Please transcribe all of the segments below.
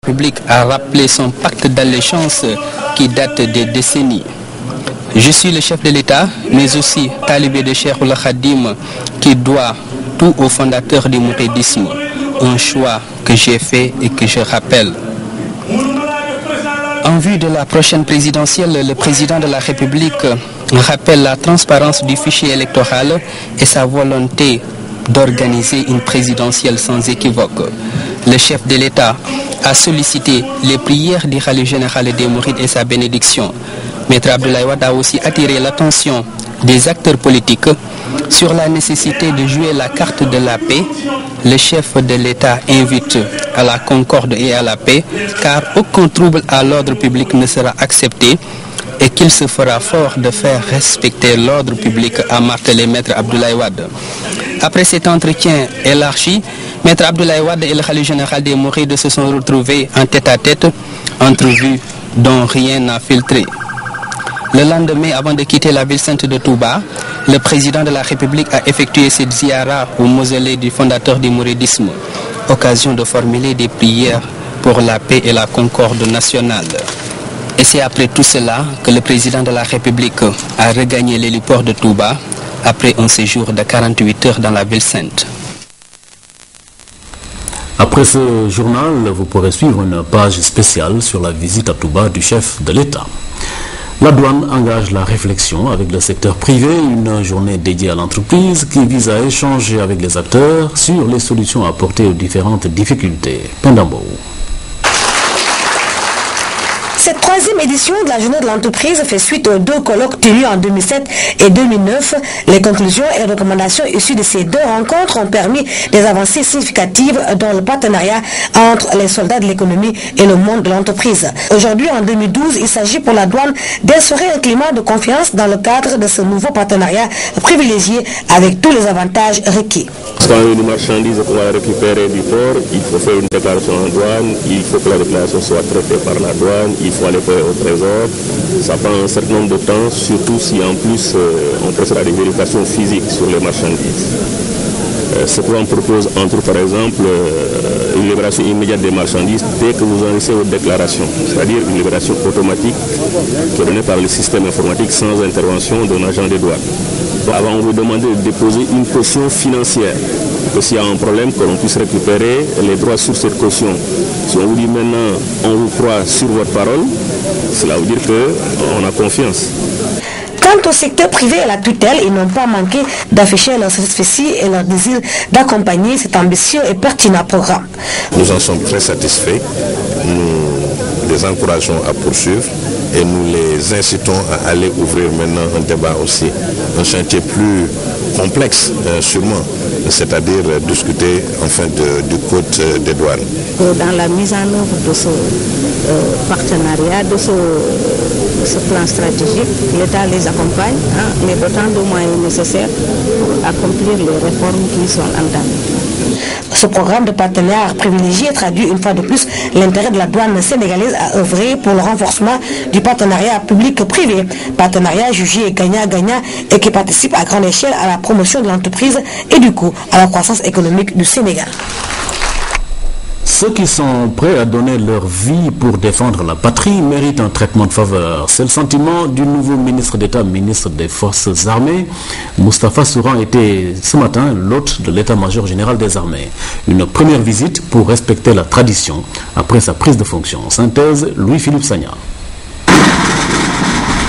La République a rappelé son pacte d'allégeance qui date des décennies. Je suis le chef de l'État, mais aussi talibé de Cheikh Ould Khadim qui doit tout au fondateur du mouridisme. Un choix que j'ai fait et que je rappelle. En vue de la prochaine présidentielle, le président de la République rappelle la transparence du fichier électoral et sa volonté d'organiser une présidentielle sans équivoque. Le chef de l'État a sollicité les prières du Khalife général des Mourides et sa bénédiction. Maître Abdoulaye Wade a aussi attiré l'attention des acteurs politiques sur la nécessité de jouer la carte de la paix. Le chef de l'État invite à la concorde et à la paix, car aucun trouble à l'ordre public ne sera accepté et qu'il se fera fort de faire respecter l'ordre public, a martelé Maître Abdoulaye Wade. Après cet entretien élargi, Maître Abdoulaye Wade et le Khalife général des Mourides se sont retrouvés en tête-à-tête, entrevue dont rien n'a filtré. Le lendemain, avant de quitter la ville sainte de Touba, le président de la République a effectué cette ziara au mausolée du fondateur du mouridisme, occasion de formuler des prières pour la paix et la concorde nationale. Et c'est après tout cela que le président de la République a regagné l'héliport de Touba après un séjour de 48 heures dans la ville sainte. Après ce journal, vous pourrez suivre une page spéciale sur la visite à Touba du chef de l'État. La douane engage la réflexion avec le secteur privé, une journée dédiée à l'entreprise qui vise à échanger avec les acteurs sur les solutions à apporter aux différentes difficultés. Pendambo. Cette troisième édition de la journée de l'entreprise fait suite aux deux colloques tenus en 2007 et 2009. Les conclusions et recommandations issues de ces deux rencontres ont permis des avancées significatives dans le partenariat entre les soldats de l'économie et le monde de l'entreprise. Aujourd'hui, en 2012, il s'agit pour la douane d'instaurer un climat de confiance dans le cadre de ce nouveau partenariat privilégié avec tous les avantages requis. Quand une marchandise va récupérer du port, il faut faire une déclaration en douane, il faut que la déclaration soit traitée par la douane, il faut aller payer au trésor. Ça prend un certain nombre de temps, surtout si en plus on procède à des vérifications physiques sur les marchandises. Ce programme propose entre autres, par exemple, une libération immédiate des marchandises dès que vous enregistrez votre déclaration, c'est-à-dire une libération automatique qui est donnée par le système informatique sans intervention d'un agent des douanes. Avant, on vous demandait de déposer une caution financière, que s'il y a un problème, que l'on puisse récupérer les droits sur cette caution. Si on vous dit maintenant, on vous croit sur votre parole, cela veut dire qu'on a confiance. Quant au secteur privé et la tutelle, ils n'ont pas manqué d'afficher leur satisfaction et leur désir d'accompagner cet ambitieux et pertinent programme. Nous en sommes très satisfaits. Nous les encourageons à poursuivre et nous les incitons à aller ouvrir maintenant un débat aussi, un chantier plus complexe sûrement, c'est-à-dire discuter enfin du code des douanes. Dans la mise en œuvre de ce partenariat, de ce plan stratégique, l'État les accompagne, mais dotant de moyens nécessaires pour accomplir les réformes qui sont entamées. Ce programme de partenariat privilégié traduit une fois de plus l'intérêt de la douane sénégalaise à œuvrer pour le renforcement du partenariat public-privé. Partenariat jugé gagnant-gagnant et qui participe à grande échelle à la promotion de l'entreprise et du coup à la croissance économique du Sénégal. Ceux qui sont prêts à donner leur vie pour défendre la patrie méritent un traitement de faveur. C'est le sentiment du nouveau ministre d'État, ministre des Forces armées. Moustapha Souran était ce matin l'hôte de l'état-major général des armées. Une première visite pour respecter la tradition après sa prise de fonction. Synthèse, Louis-Philippe Sagna.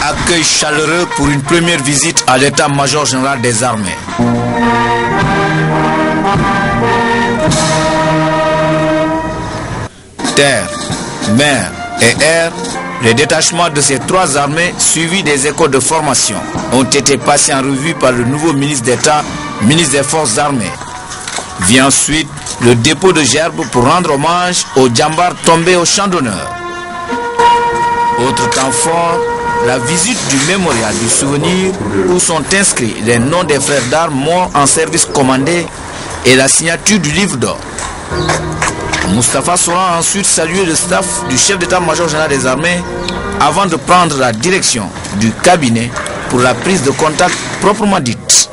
Accueil chaleureux pour une première visite à l'état-major général des armées. Terre, mer et air, les détachements de ces trois armées suivis des écoles de formation ont été passés en revue par le nouveau ministre d'État, ministre des Forces armées. Vient ensuite le dépôt de gerbes pour rendre hommage aux djambars tombés au champ d'honneur. Autre temps fort, la visite du mémorial du souvenir où sont inscrits les noms des frères d'armes morts en service commandé et la signature du livre d'or. Moustapha Souran a ensuite salué le staff du chef d'état-major général des armées avant de prendre la direction du cabinet pour la prise de contact proprement dite.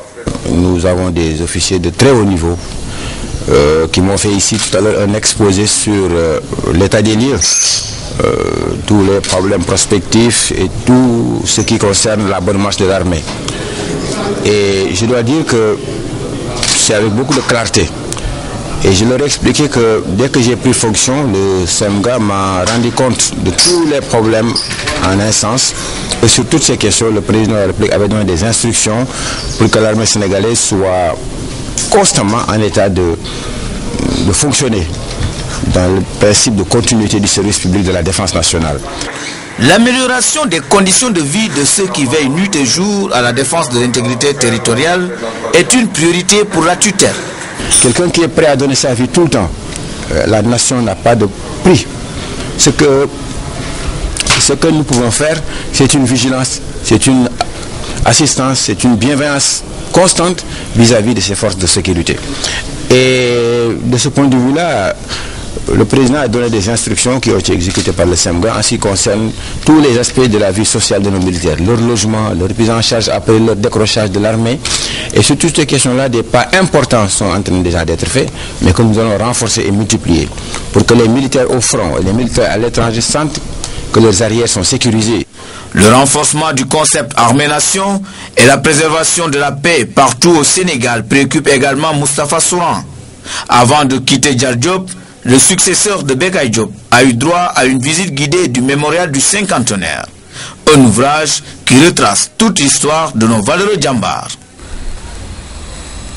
Nous avons des officiers de très haut niveau qui m'ont fait ici tout à l'heure un exposé sur l'état des lieux, tous les problèmes prospectifs et tout ce qui concerne la bonne marche de l'armée. Et je dois dire que c'est avec beaucoup de clarté. Et je leur ai expliqué que dès que j'ai pris fonction, le SEMGA m'a rendu compte de tous les problèmes en un sens. Et sur toutes ces questions, le président de la République avait donné des instructions pour que l'armée sénégalaise soit constamment en état de fonctionner dans le principe de continuité du service public de la défense nationale. L'amélioration des conditions de vie de ceux qui veillent nuit et jour à la défense de l'intégrité territoriale est une priorité pour la tutelle. Quelqu'un qui est prêt à donner sa vie tout le temps, la nation n'a pas de prix. Ce que nous pouvons faire, c'est une vigilance, c'est une assistance, c'est une bienveillance constante vis-à-vis de ces forces de sécurité. Et de ce point de vue-là, le président a donné des instructions qui ont été exécutées par le SEMGA en ce qui concerne tous les aspects de la vie sociale de nos militaires, leur logement, leur prise en charge après leur décrochage de l'armée. Et sur toutes ces questions-là, des pas importants sont en train déjà d'être faits, mais que nous allons renforcer et multiplier pour que les militaires au front et les militaires à l'étranger sentent que leurs arrières sont sécurisées. Le renforcement du concept armée-nation et la préservation de la paix partout au Sénégal préoccupe également Moustapha Souran. Avant de quitter Diar Diop, le successeur de Bekay Diop a eu droit à une visite guidée du mémorial du cinquantenaire, un ouvrage qui retrace toute l'histoire de nos valeureux djambars.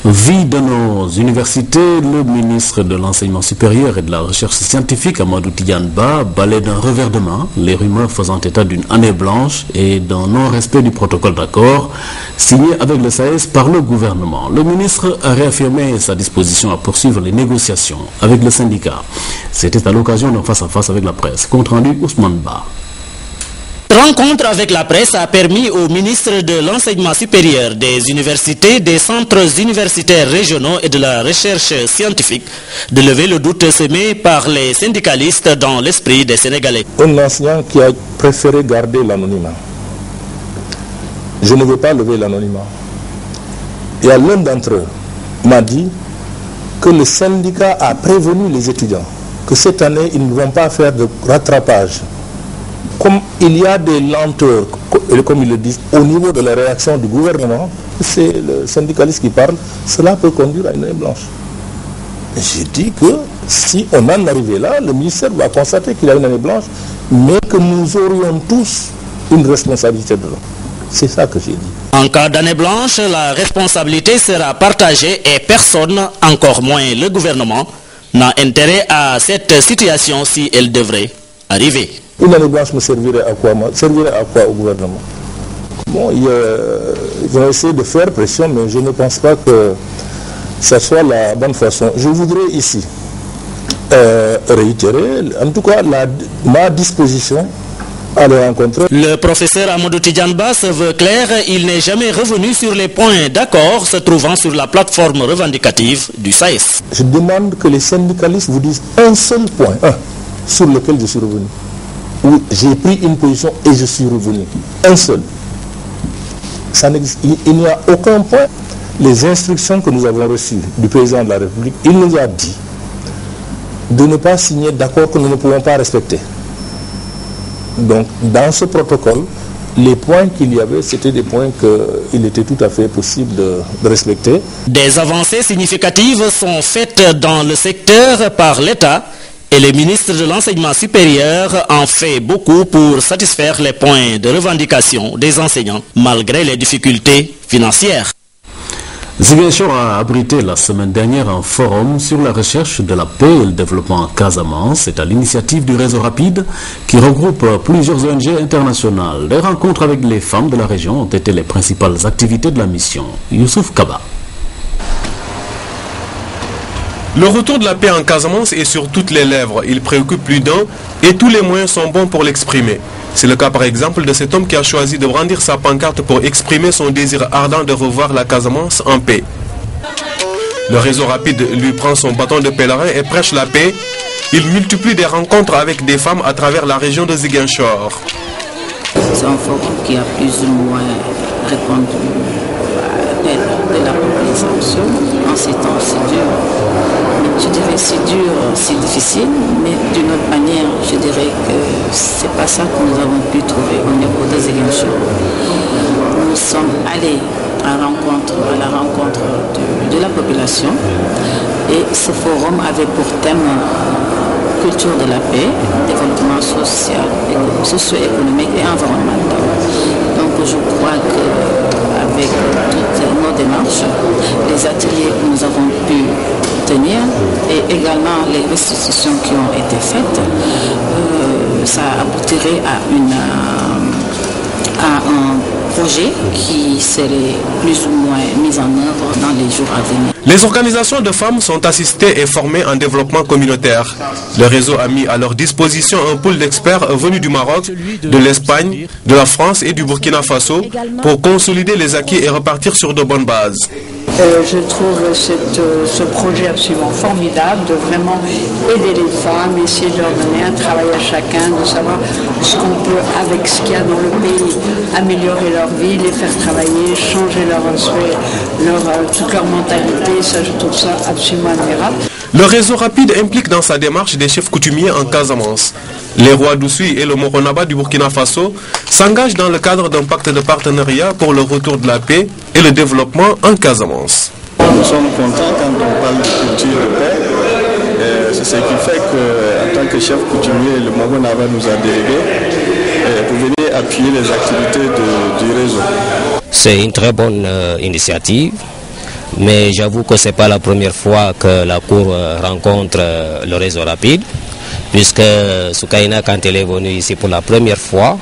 Vie de nos universités, le ministre de l'Enseignement supérieur et de la Recherche scientifique, Amadou Tidiane Ba, balaie d'un revers de main les rumeurs faisant état d'une année blanche et d'un non-respect du protocole d'accord signé avec le SAES par le gouvernement. Le ministre a réaffirmé sa disposition à poursuivre les négociations avec le syndicat. C'était à l'occasion d'un face-à-face avec la presse. Compte rendu Ousmane Ba. Rencontre avec la presse a permis au ministre de l'Enseignement supérieur, des universités, des centres universitaires régionaux et de la recherche scientifique de lever le doute semé par les syndicalistes dans l'esprit des Sénégalais. Un enseignant qui a préféré garder l'anonymat. Je ne veux pas lever l'anonymat. Et l'un d'entre eux m'a dit que le syndicat a prévenu les étudiants que cette année, ils ne vont pas faire de rattrapage. Comme il y a des lenteurs, comme ils le disent, au niveau de la réaction du gouvernement, c'est le syndicaliste qui parle, cela peut conduire à une année blanche. J'ai dit que si on en arrivait là, le ministère va constater qu'il y a une année blanche, mais que nous aurions tous une responsabilité dedans. C'est ça que j'ai dit. En cas d'année blanche, la responsabilité sera partagée et personne, encore moins le gouvernement, n'a intérêt à cette situation si elle devrait arriver. Une année blanche me servirait à quoi? Servirait à quoi au gouvernement? Bon, ils vont essayer de faire pression, mais je ne pense pas que ça soit la bonne façon. Je voudrais ici réitérer, en tout cas, ma disposition à les rencontrer. Le professeur Amadou Tidiane Ba se veut clair, il n'est jamais revenu sur les points d'accord se trouvant sur la plateforme revendicative du SAES. Je demande que les syndicalistes vous disent un seul point, sur lequel je suis revenu. Où j'ai pris une position et je suis revenu. Un seul. Ça n'existe. Il n'y a aucun point. Les instructions que nous avons reçues du président de la République, il nous a dit de ne pas signer d'accords que nous ne pouvons pas respecter. Donc, dans ce protocole, les points qu'il y avait, c'était des points qu'il était tout à fait possible de respecter. Des avancées significatives sont faites dans le secteur par l'État. Et le ministre de l'Enseignement supérieur en fait beaucoup pour satisfaire les points de revendication des enseignants, malgré les difficultés financières. Ziguinchor a abrité la semaine dernière un forum sur la recherche de la paix et le développement en Casamance. C'est à l'initiative du réseau rapide qui regroupe plusieurs ONG internationales. Les rencontres avec les femmes de la région ont été les principales activités de la mission. Youssouf Kaba. Le retour de la paix en Casamance est sur toutes les lèvres. Il préoccupe plus d'un et tous les moyens sont bons pour l'exprimer. C'est le cas par exemple de cet homme qui a choisi de brandir sa pancarte pour exprimer son désir ardent de revoir la Casamance en paix. Le réseau rapide lui prend son bâton de pèlerin et prêche la paix. Il multiplie des rencontres avec des femmes à travers la région de Ziguinchor. C'est un forum qui a plus ou moins répondu à l'appel de la population en ces temps si durs. je dirais, si dur, si difficile, mais d'une autre manière, je dirais que c'est pas ça que nous avons pu trouver au niveau des Ziguinchor. Nous sommes allés à la rencontre de la population et ce forum avait pour thème culture de la paix, développement social, socio-économique et environnemental. Donc je crois qu'avec toutes nos démarches, les ateliers que nous avons pu tenir et également les restitutions qui ont été faites, ça aboutirait à un projet qui serait plus ou moins mis en œuvre dans les jours à venir. Les organisations de femmes sont assistées et formées en développement communautaire. Le réseau a mis à leur disposition un pool d'experts venus du Maroc, de l'Espagne, de la France et du Burkina Faso pour consolider les acquis et repartir sur de bonnes bases. Je trouve ce projet absolument formidable de vraiment aider les femmes, essayer de leur donner un travail à chacun, de savoir ce qu'on peut, avec ce qu'il y a dans le pays, améliorer leur vie, les faire travailler, changer toute leur mentalité. Ça, je trouve ça absolument admirable. Le réseau rapide implique dans sa démarche des chefs coutumiers en Casamance. Les rois d'Oussouye et le Moronaba du Burkina Faso s'engagent dans le cadre d'un pacte de partenariat pour le retour de la paix et le développement en Casamance. Nous sommes contents quand on parle de culture de paix. C'est ce qui fait qu'en tant que chef coutumier, le Moronaba nous a délégué pour venir appuyer les activités du réseau. C'est une très bonne initiative. Mais j'avoue que ce n'est pas la première fois que la Cour rencontre le réseau rapide, puisque Soukaina, quand elle est venue ici pour la première fois,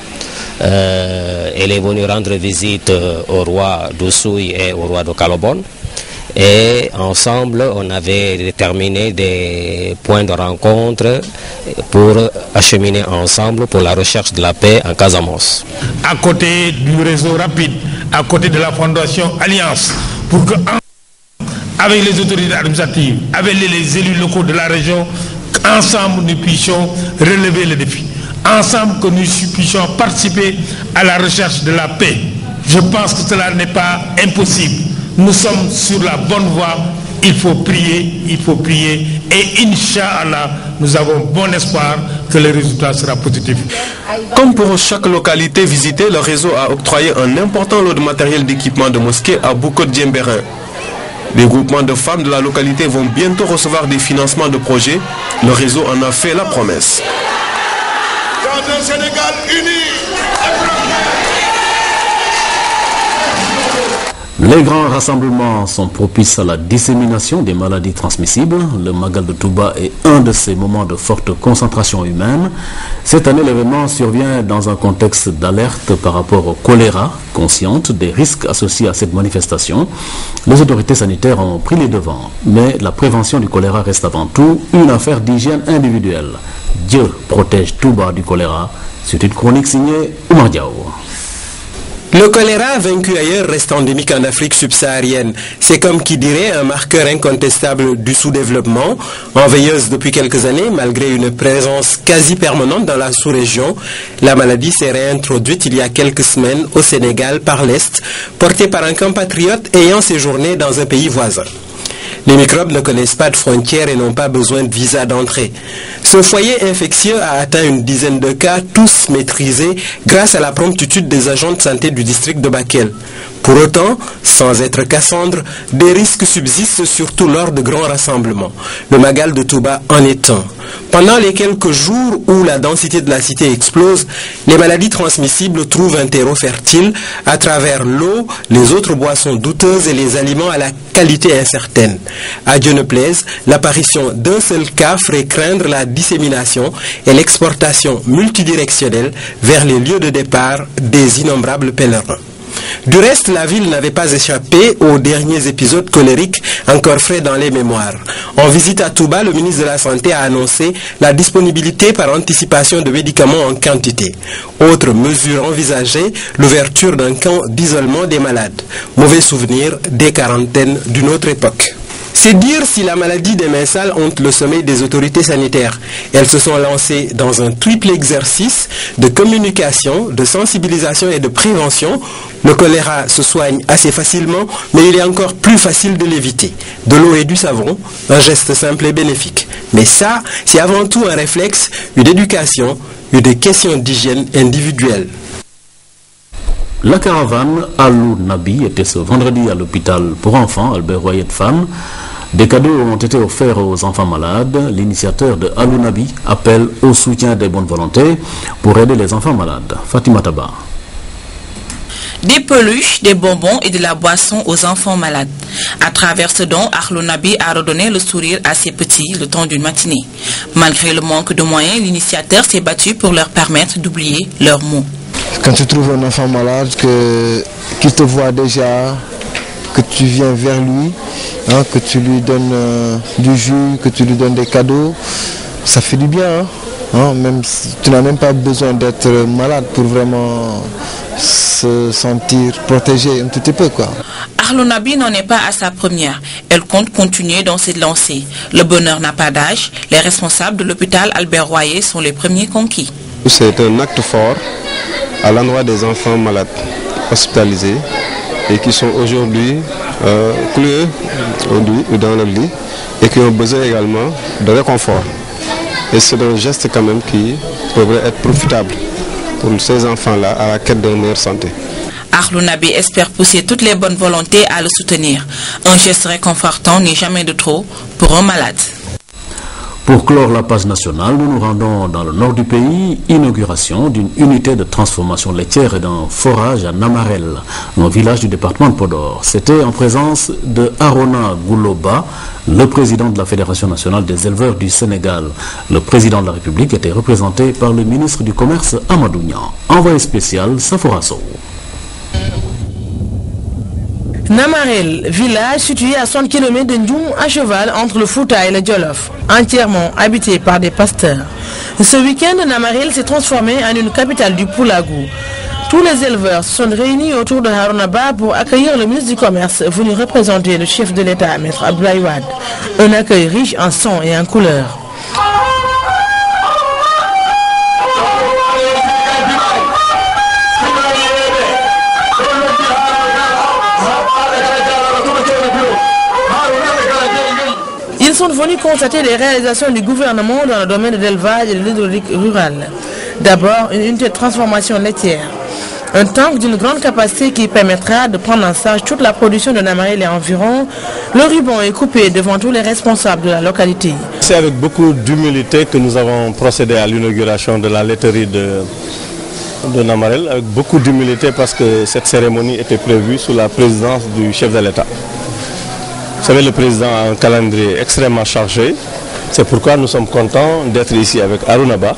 elle est venue rendre visite au roi d'Oussouye et au roi de Calobone. Et ensemble, on avait déterminé des points de rencontre pour acheminer ensemble pour la recherche de la paix en Casamance. À côté du réseau rapide, à côté de la Fondation Alliance, pour que avec les autorités administratives, avec les élus locaux de la région, ensemble nous puissions relever le défi. Ensemble que nous puissions participer à la recherche de la paix. Je pense que cela n'est pas impossible. Nous sommes sur la bonne voie. Il faut prier et Inch'Allah, nous avons bon espoir que le résultat sera positif. Comme pour chaque localité visitée, le réseau a octroyé un important lot de matériel d'équipement de mosquée à Boucotte-Diembérin. Les groupements de femmes de la localité vont bientôt recevoir des financements de projets. Le réseau en a fait la promesse. Dans un Sénégal uni. Les grands rassemblements sont propices à la dissémination des maladies transmissibles. Le Magal de Touba est un de ces moments de forte concentration humaine. Cette année, l'événement survient dans un contexte d'alerte par rapport au choléra, consciente des risques associés à cette manifestation. Les autorités sanitaires ont pris les devants, mais la prévention du choléra reste avant tout une affaire d'hygiène individuelle. Dieu protège Touba du choléra. C'est une chronique signée Oumar Diaw. Le choléra vaincu ailleurs reste endémique en Afrique subsaharienne. C'est comme qui dirait un marqueur incontestable du sous-développement. En veilleuse depuis quelques années, malgré une présence quasi permanente dans la sous-région, la maladie s'est réintroduite il y a quelques semaines au Sénégal par l'Est, portée par un compatriote ayant séjourné dans un pays voisin. Les microbes ne connaissent pas de frontières et n'ont pas besoin de visa d'entrée. Ce foyer infectieux a atteint une dizaine de cas, tous maîtrisés grâce à la promptitude des agents de santé du district de Bakel. Pour autant, sans être Cassandre, des risques subsistent surtout lors de grands rassemblements. Le Magal de Touba en est un. Pendant les quelques jours où la densité de la cité explose, les maladies transmissibles trouvent un terreau fertile à travers l'eau, les autres boissons douteuses et les aliments à la qualité incertaine. À Dieu ne plaise, l'apparition d'un seul cas ferait craindre la dissémination et l'exportation multidirectionnelle vers les lieux de départ des innombrables pèlerins. Du reste, la ville n'avait pas échappé aux derniers épisodes colériques encore frais dans les mémoires. En visite à Touba, le ministre de la Santé a annoncé la disponibilité par anticipation de médicaments en quantité. Autre mesure envisagée, l'ouverture d'un camp d'isolement des malades. Mauvais souvenir des quarantaines d'une autre époque. C'est dire si la maladie des mains sales hante le sommeil des autorités sanitaires. Elles se sont lancées dans un triple exercice de communication, de sensibilisation et de prévention. Le choléra se soigne assez facilement, mais il est encore plus facile de l'éviter. De l'eau et du savon, un geste simple et bénéfique. Mais ça, c'est avant tout un réflexe, une éducation, une question d'hygiène individuelle. La caravane Alou Nabi était ce vendredi à l'hôpital pour enfants Albert Royer de Fan. Des cadeaux ont été offerts aux enfants malades. L'initiateur de Alou Nabi appelle au soutien des bonnes volontés pour aider les enfants malades. Fatima Taba. Des peluches, des bonbons et de la boisson aux enfants malades. À travers ce don, Alou Nabi a redonné le sourire à ses petits le temps d'une matinée. Malgré le manque de moyens, l'initiateur s'est battu pour leur permettre d'oublier leurs maux. Quand tu trouves un enfant malade, qu'il te voit déjà, que tu viens vers lui, hein, que tu lui donnes du jus, que tu lui donnes des cadeaux, ça fait du bien. Hein, même si tu n'as même pas besoin d'être malade pour vraiment se sentir protégé un tout petit peu, quoi. Alou Nabi n'en est pas à sa première. Elle compte continuer dans cette lancée. Le bonheur n'a pas d'âge. Les responsables de l'hôpital Albert Royer sont les premiers conquis. C'est un acte fort à l'endroit des enfants malades hospitalisés et qui sont aujourd'hui cloués dans leur lit et qui ont besoin également de réconfort. Et c'est un geste quand même qui devrait être profitable pour ces enfants-là à la quête de meilleure santé. Alou Nabi espère pousser toutes les bonnes volontés à le soutenir. Un geste réconfortant n'est jamais de trop pour un malade. Pour clore la page nationale, nous nous rendons dans le nord du pays, inauguration d'une unité de transformation laitière et d'un forage à Namarel, un village du département de Podor. C'était en présence de Arona Gouloba, le président de la Fédération nationale des éleveurs du Sénégal. Le président de la République était représenté par le ministre du Commerce Amadou Niang. Envoyé spécial, Safora Sow. Namarel, village situé à 100 km de Ndjoum, à cheval entre le Fouta et le Djolof, entièrement habité par des pasteurs. Ce week-end, Namarel s'est transformé en une capitale du Poulagou. Tous les éleveurs se sont réunis autour de Harounaba pour accueillir le ministre du Commerce venu représenter le chef de l'État, M. Abdoulaye Wade. Un accueil riche en son et en couleurs. Ils sont venus constater les réalisations du gouvernement dans le domaine de l'élevage et de l'hydraulique rurale. D'abord, une unité de transformation laitière. Un tank d'une grande capacité qui permettra de prendre en charge toute la production de Namarel et environ. Le ruban est coupé devant tous les responsables de la localité. C'est avec beaucoup d'humilité que nous avons procédé à l'inauguration de la laiterie de Namarel, avec beaucoup d'humilité parce que cette cérémonie était prévue sous la présidence du chef de l'État. Vous savez, le président a un calendrier extrêmement chargé. C'est pourquoi nous sommes contents d'être ici avec Harounaba,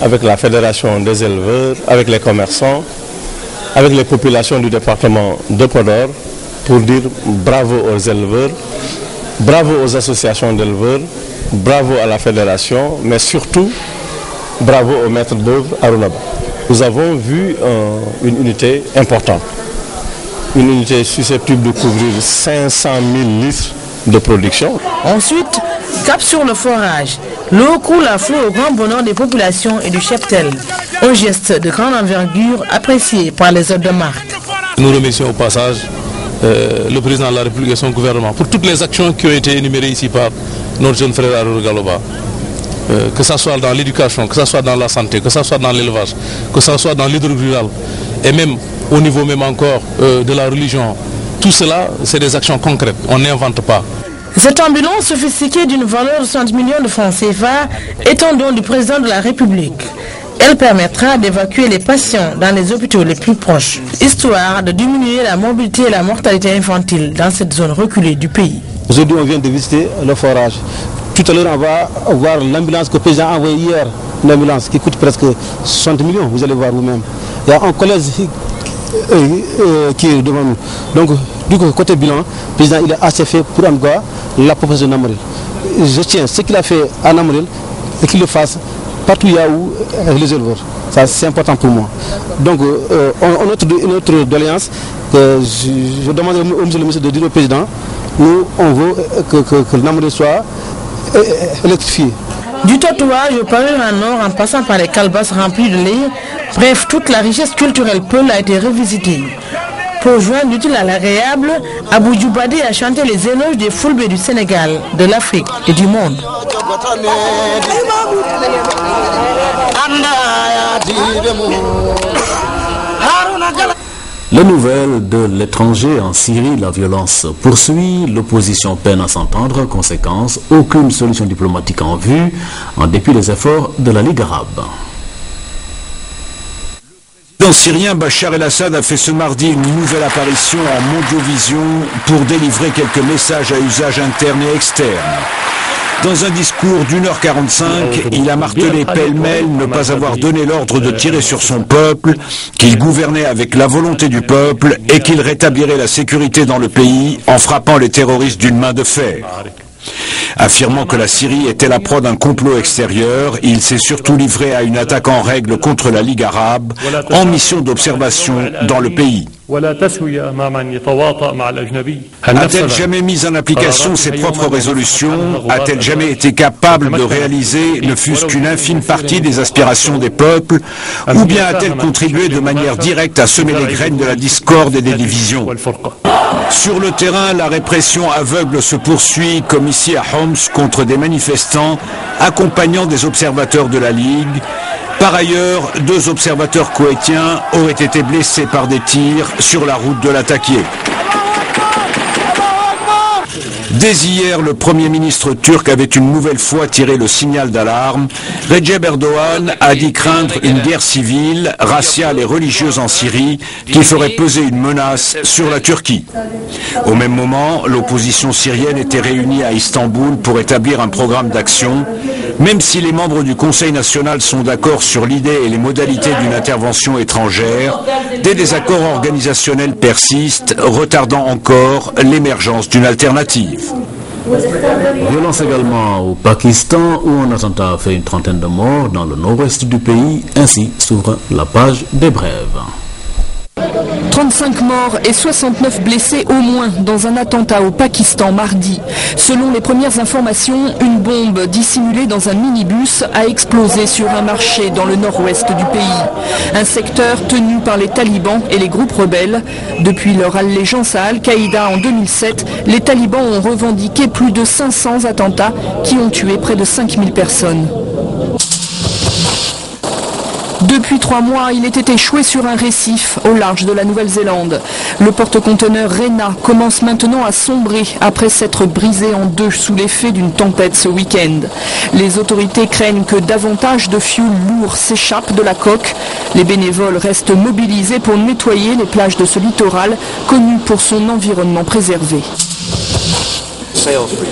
avec la Fédération des éleveurs, avec les commerçants, avec les populations du département de Podor, pour dire bravo aux éleveurs, bravo aux associations d'éleveurs, bravo à la Fédération, mais surtout bravo au maître d'œuvre Harounaba. Nous avons vu une unité importante. Une unité susceptible de couvrir 500 000 litres de production. Ensuite, cap sur le forage. L'eau coule à flot au grand bonheur des populations et du cheptel. Un geste de grande envergure apprécié par les hôtes de marque. Nous remercions au passage le président de la République et son gouvernement pour toutes les actions qui ont été énumérées ici par notre jeune frère Arona Gouloba. Que ce soit dans l'éducation, que ce soit dans la santé, que ce soit dans l'élevage, que ce soit dans l'hydraulique rurale et même au niveau même encore de la religion. Tout cela, c'est des actions concrètes, on n'invente pas. Cette ambulance sophistiquée d'une valeur de 60 millions de francs CFA est un don du président de la République. Elle permettra d'évacuer les patients dans les hôpitaux les plus proches, histoire de diminuer la mobilité et la mortalité infantile dans cette zone reculée du pays. Aujourd'hui, on vient de visiter le forage. Tout à l'heure, on va voir l'ambulance que le président a envoyée hier, l'ambulance qui coûte presque 60 millions, vous allez voir vous-même. Il y a un collège qui est devant nous. Donc, du côté bilan, le président il a assez fait pour Amgoa la proposition de Namarel. Je tiens ce qu'il a fait à Namarel et qu'il le fasse partout où avec les éleveurs. Ça, c'est important pour moi. Donc, une autre doléance, je demande au ministre de dire au président nous, on veut que Namarel soit électrifié. Du tatouage au parure en or en passant par les calebasses remplies de lait, bref, toute la richesse culturelle Peul a été revisitée. Pour joindre l'utile à l'agréable, Abou Djoubadi a chanté les éloges des Fulbe du Sénégal, de l'Afrique et du monde. Les nouvelles de l'étranger en Syrie, la violence poursuit, l'opposition peine à s'entendre, conséquence, aucune solution diplomatique en vue, en dépit des efforts de la Ligue arabe. Le président syrien Bachar el-Assad a fait ce mardi une nouvelle apparition en mondiovision pour délivrer quelques messages à usage interne et externe. Dans un discours d'1h45, il a martelé pêle-mêle ne pas avoir donné l'ordre de tirer sur son peuple, qu'il gouvernait avec la volonté du peuple et qu'il rétablirait la sécurité dans le pays en frappant les terroristes d'une main de fer. Affirmant que la Syrie était la proie d'un complot extérieur, il s'est surtout livré à une attaque en règle contre la Ligue arabe en mission d'observation dans le pays. A-t-elle jamais mis en application ses propres résolutions? A-t-elle jamais été capable de réaliser ne fût-ce qu'une infime partie des aspirations des peuples? Ou bien a-t-elle contribué de manière directe à semer les graines de la discorde et des divisions? Sur le terrain, la répression aveugle se poursuit, comme ici à Homs, contre des manifestants accompagnant des observateurs de la Ligue. Par ailleurs, 2 observateurs koweïtiens auraient été blessés par des tirs sur la route de l'Atakié. Dès hier, le Premier ministre turc avait une nouvelle fois tiré le signal d'alarme. Recep Erdogan a dit craindre une guerre civile, raciale et religieuse en Syrie qui ferait peser une menace sur la Turquie. Au même moment, l'opposition syrienne était réunie à Istanbul pour établir un programme d'action. Même si les membres du Conseil national sont d'accord sur l'idée et les modalités d'une intervention étrangère, des désaccords organisationnels persistent, retardant encore l'émergence d'une alternative. Violence également au Pakistan où un attentat a fait une trentaine de morts dans le nord-ouest du pays. Ainsi s'ouvre la page des brèves. 35 morts et 69 blessés au moins dans un attentat au Pakistan mardi. Selon les premières informations, une bombe dissimulée dans un minibus a explosé sur un marché dans le nord-ouest du pays. Un secteur tenu par les talibans et les groupes rebelles. Depuis leur allégeance à Al-Qaïda en 2007, les talibans ont revendiqué plus de 500 attentats qui ont tué près de 5000 personnes. Depuis 3 mois, il était échoué sur un récif au large de la Nouvelle-Zélande. Le porte-conteneur Rena commence maintenant à sombrer après s'être brisé en 2 sous l'effet d'une tempête ce week-end. Les autorités craignent que davantage de fioul lourd s'échappe de la coque. Les bénévoles restent mobilisés pour nettoyer les plages de ce littoral connu pour son environnement préservé.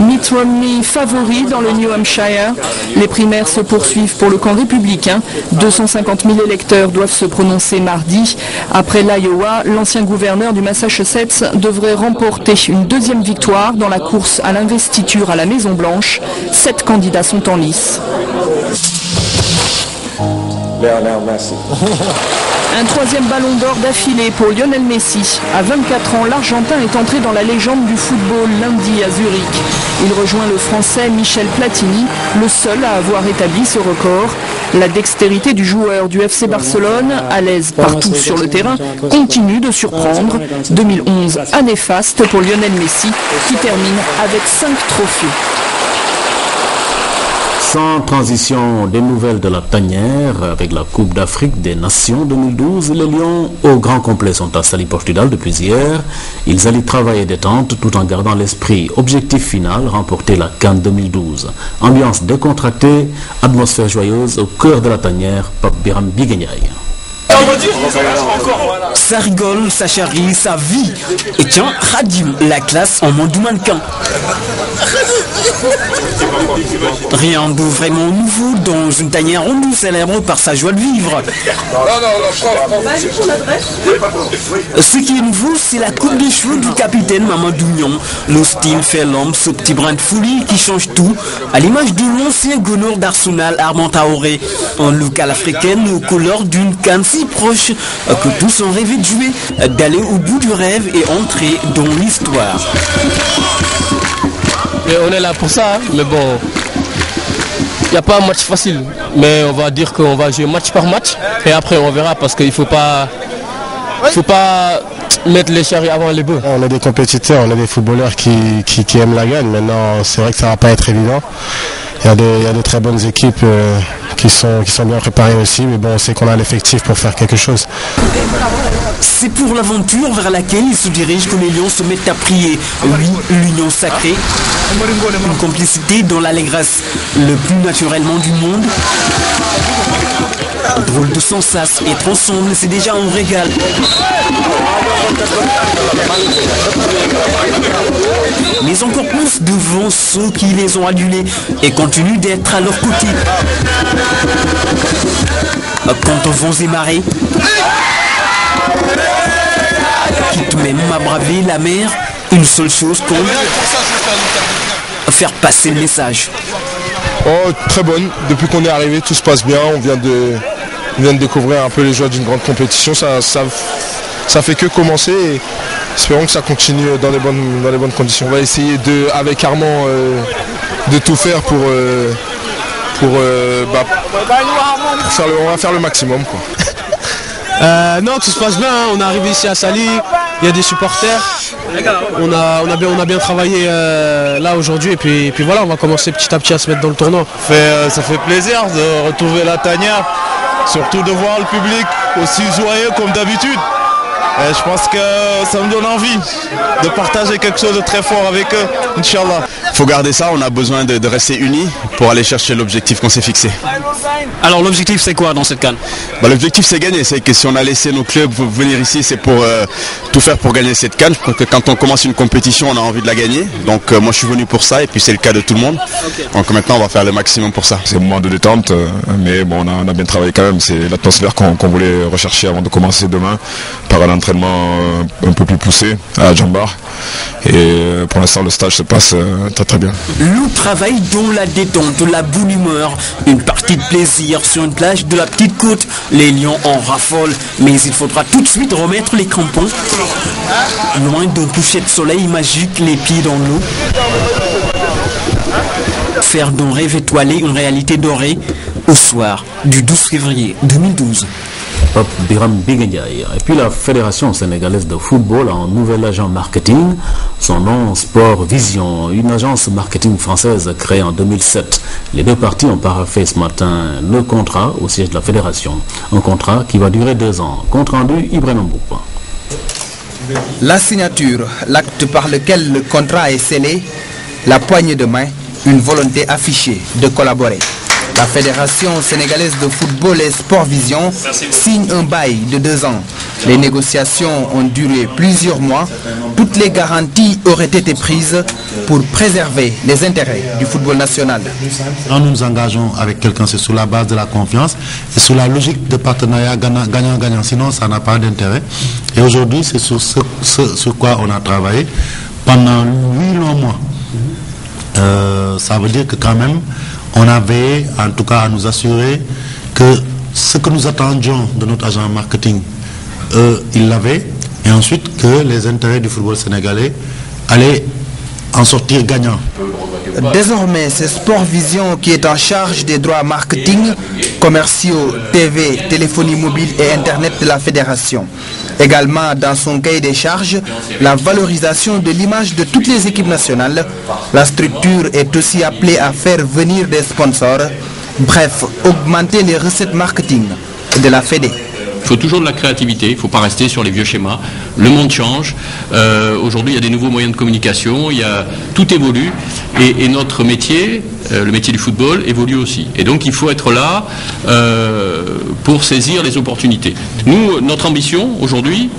Mitt Romney favori dans le New Hampshire. Les primaires se poursuivent pour le camp républicain. 250 000 électeurs doivent se prononcer mardi. Après l'Iowa, l'ancien gouverneur du Massachusetts devrait remporter une 2e victoire dans la course à l'investiture à la Maison-Blanche. 7 candidats sont en lice. Un 3e ballon d'or d'affilée pour Lionel Messi. À 24 ans, l'Argentin est entré dans la légende du football lundi à Zurich. Il rejoint le Français Michel Platini, le seul à avoir établi ce record. La dextérité du joueur du FC Barcelone, à l'aise partout sur le terrain, continue de surprendre. 2011, année faste pour Lionel Messi, qui termine avec 5 trophées. Sans transition, des nouvelles de la tanière avec la Coupe d'Afrique des Nations 2012. Les Lions au grand complet sont à Saly Portudal depuis hier. Ils allient travail et détente tout en gardant l'esprit. Objectif final, remporter la CAN 2012. Ambiance décontractée, atmosphère joyeuse au cœur de la tanière. Pape Biram Bigueñaï. Ça rigole, ça charrie, ça vit. Et tiens, Radio, la classe en monde mannequin. Rien de vraiment nouveau dans une tanière ronde célèbre par sa joie de vivre. Ce qui est nouveau, c'est la coupe de cheveux du capitaine Mamadou Niang. Le style fait l'homme, ce petit brin de folie qui change tout, à l'image de l'ancien gouverneur d'Arsenal Armand Traoré. Un look à l'africaine aux couleurs d'une canne si proche que tous ont rêvé de jouer, d'aller au bout du rêve et entrer dans l'histoire. Et on est là pour ça, mais bon, il n'y a pas un match facile. Mais on va dire qu'on va jouer match par match et après on verra parce qu'il ne faut pas mettre les charrues avant les bœufs. On est des compétiteurs, on est des footballeurs qui aiment la gagne. Maintenant, c'est vrai que ça ne va pas être évident. Il y a de très bonnes équipes qui sont bien préparées aussi, mais bon, on sait qu'on a l'effectif pour faire quelque chose. C'est pour l'aventure vers laquelle ils se dirigent que les Lions se mettent à prier. Oui, l'union sacrée, une complicité dans l'allégresse, le plus naturellement du monde. Drôle de sensation, être ensemble, c'est déjà un régal. Mais encore plus devant ceux qui les ont adulés et continuent d'être à leur côté. Quand vents et marées, quitte même à braver la mer, une seule chose compte, faire passer le message. Oh, très bonne. Depuis qu'on est arrivé, tout se passe bien. On vient de découvrir un peu les joies d'une grande compétition. Ça fait que commencer et espérons que ça continue dans les bonnes conditions. On va essayer avec Armand de tout faire pour on va faire le maximum, quoi. Non, tout se passe bien, hein. On est arrivé ici à Sali, il y a des supporters, on a bien travaillé là aujourd'hui et puis voilà, on va commencer petit à petit à se mettre dans le tournoi. Ça fait plaisir de retrouver la Tania, surtout de voir le public aussi joyeux comme d'habitude. Je pense que ça me donne envie de partager quelque chose de très fort avec eux, Inch'Allah. Il faut garder ça, on a besoin de rester unis pour aller chercher l'objectif qu'on s'est fixé. Alors l'objectif c'est quoi dans cette CAN? L'objectif c'est gagner, c'est que si on a laissé nos clubs venir ici, c'est pour tout faire pour gagner cette CAN. Je crois que quand on commence une compétition, on a envie de la gagner. Donc moi je suis venu pour ça et puis c'est le cas de tout le monde. Donc maintenant on va faire le maximum pour ça. C'est un moment de détente, mais bon, on a bien travaillé quand même. C'est l'atmosphère qu'on voulait rechercher avant de commencer demain par un entraînement un peu plus poussé à Djambar. Et pour l'instant le stage se passe très bien. Le travail dans la détente, la bonne humeur, une partie de plaisir sur une plage de la Petite Côte. Les Lions en raffolent, mais il faudra tout de suite remettre les crampons. Loin d'un coucher de soleil magique, les pieds dans l'eau. Faire d'un rêve étoilé une réalité dorée au soir du 12 février 2012. Biram Biguendiaï. Et puis la Fédération sénégalaise de football a un nouvel agent marketing, son nom Sport Vision, une agence marketing française créée en 2007. Les deux parties ont paraphé ce matin le contrat au siège de la Fédération. Un contrat qui va durer 2 ans. Compte rendu, Ibrahim Mboupa. La signature, l'acte par lequel le contrat est scellé, la poignée de main, une volonté affichée de collaborer. La Fédération sénégalaise de football et Sport Vision signe un bail de 2 ans. Les négociations ont duré plusieurs mois. Toutes les garanties auraient été prises pour préserver les intérêts du football national. Quand nous nous engageons avec quelqu'un, c'est sur la base de la confiance et sur la logique de partenariat gagnant-gagnant. Sinon, ça n'a pas d'intérêt. Et aujourd'hui, c'est sur sur quoi on a travaillé pendant 8 longs mois. Ça veut dire que quand même, on avait en tout cas à nous assurer que ce que nous attendions de notre agent marketing, il l'avait, et ensuite que les intérêts du football sénégalais allaient en sortir gagnants. Désormais, c'est Sport Vision qui est en charge des droits marketing, commerciaux, TV, téléphonie mobile et Internet de la Fédération. Également, dans son cahier des charges, la valorisation de l'image de toutes les équipes nationales. La structure est aussi appelée à faire venir des sponsors. Bref, augmenter les recettes marketing de la Fédé. Il faut toujours de la créativité, il ne faut pas rester sur les vieux schémas. Le monde change. Aujourd'hui, il y a des nouveaux moyens de communication, tout évolue. Et notre métier, le métier du football, évolue aussi. Et donc, il faut être là pour saisir les opportunités. Nous, notre ambition aujourd'hui,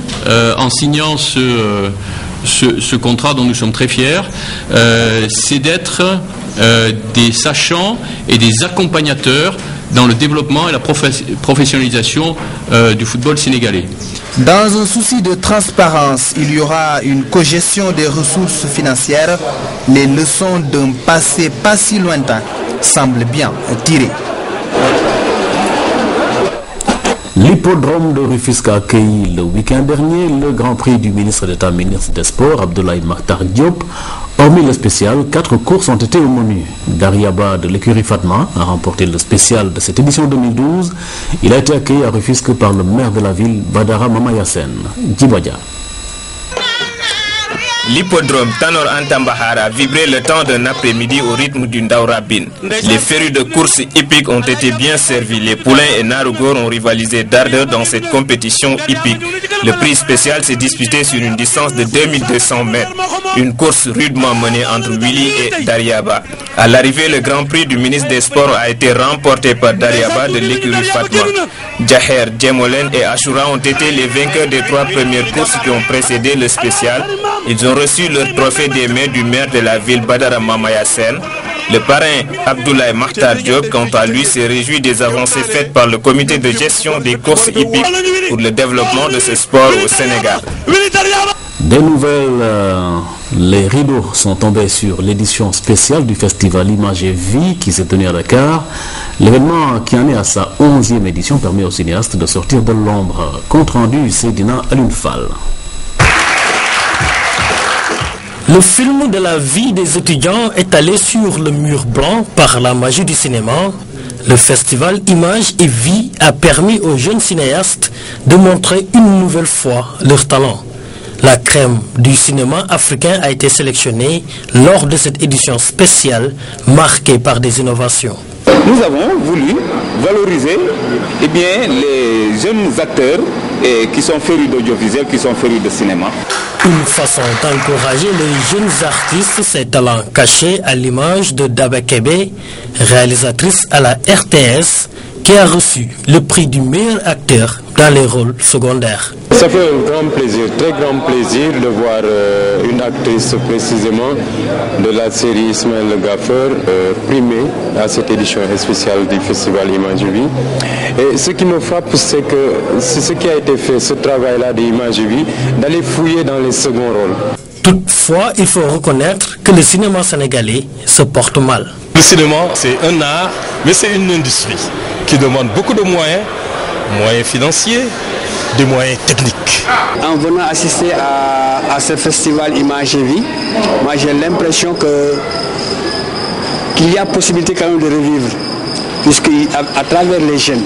en signant ce contrat dont nous sommes très fiers, c'est d'être des sachants et des accompagnateurs dans le développement et la professionnalisation du football sénégalais. Dans un souci de transparence, il y aura une cogestion des ressources financières. Les leçons d'un passé pas si lointain semblent bien tirées. L'hippodrome de Rufisque a accueilli le week-end dernier le Grand Prix du ministre d'État, ministre des Sports, Abdoulaye Makhtar Diop. Hormis le spécial, 4 courses ont été au menu. Dariaba de l'écurie Fatma a remporté le spécial de cette édition 2012. Il a été accueilli à Rufisque par le maire de la ville, Badara Mamayasen. Djibadia. L'hippodrome Tanor Antambahar a vibré le temps d'un après-midi au rythme d'une daurabine. Les férus de courses hippiques ont été bien servis. Les poulains et Narugor ont rivalisé d'ardeur dans cette compétition hippique. Le prix spécial s'est disputé sur une distance de 2200 mètres. Une course rudement menée entre Willy et Dariaba. À l'arrivée, le Grand Prix du ministre des Sports a été remporté par Dariaba de l'écurie Fatma. Djaher, Djemolen et Ashura ont été les vainqueurs des 3 premières courses qui ont précédé le spécial. Ils ont reçu leur trophée des mains du maire de la ville Badara Mamayasen. Le parrain Abdoulaye Makhtar Diop, quant à lui, s'est réjoui des avancées faites par le comité de gestion des courses hippiques pour le développement de ce sport au Sénégal. Des nouvelles, les rideaux sont tombés sur l'édition spéciale du festival Image et Vie qui s'est tenu à Dakar. L'événement qui en est à sa 11e édition permet aux cinéastes de sortir de l'ombre. Compte rendu, Seydina Alunfal. Le film de la vie des étudiants étalé sur le mur blanc par la magie du cinéma. Le festival Images et Vie a permis aux jeunes cinéastes de montrer une nouvelle fois leur talent. La crème du cinéma africain a été sélectionnée lors de cette édition spéciale marquée par des innovations. Nous avons voulu valoriser les jeunes acteurs qui sont férus d'audiovisuel, qui sont férus de cinéma. Une façon d'encourager les jeunes artistes, ces talents cachés à l'image de Daba Kebe, réalisatrice à la RTS, qui a reçu le prix du meilleur acteur dans les rôles secondaires. Ça fait un grand plaisir, très grand plaisir de voir une actrice précisément de la série Ismaël Le Gaffeur primée à cette édition spéciale du Festival Image et Vie. Et ce qui me frappe, c'est que c'est ce qui a été fait, ce travail-là d'Image et Vie, d'aller fouiller dans les seconds rôles. Toutefois, il faut reconnaître que le cinéma sénégalais se porte mal. Le cinéma, c'est un art, mais c'est une industrie qui demande beaucoup de moyens financiers, des moyens techniques. En venant assister à ce festival Image et Vie, moi j'ai l'impression qu'il y a possibilité quand même de revivre, puisqu'à travers les jeunes,